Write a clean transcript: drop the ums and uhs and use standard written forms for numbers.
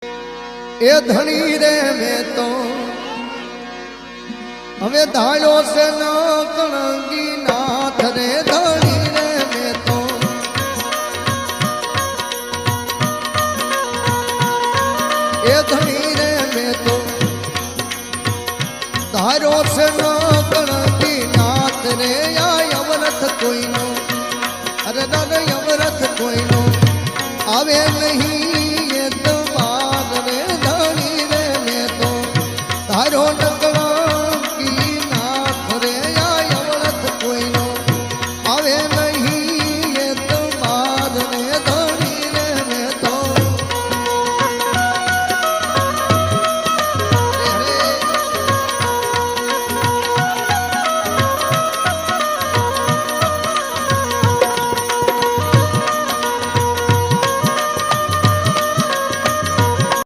એ ધણી રે મેં તો હવે ધાળ્યો છે ન કણગી નાથ રે ધણી રે મેં તો એ ધણી રે મેં તો ધાર્યો છે ન કણગી નાથ રે આ યમરથ કોઈનો અરે દાદા યમરથ કોઈનો આવે નહીં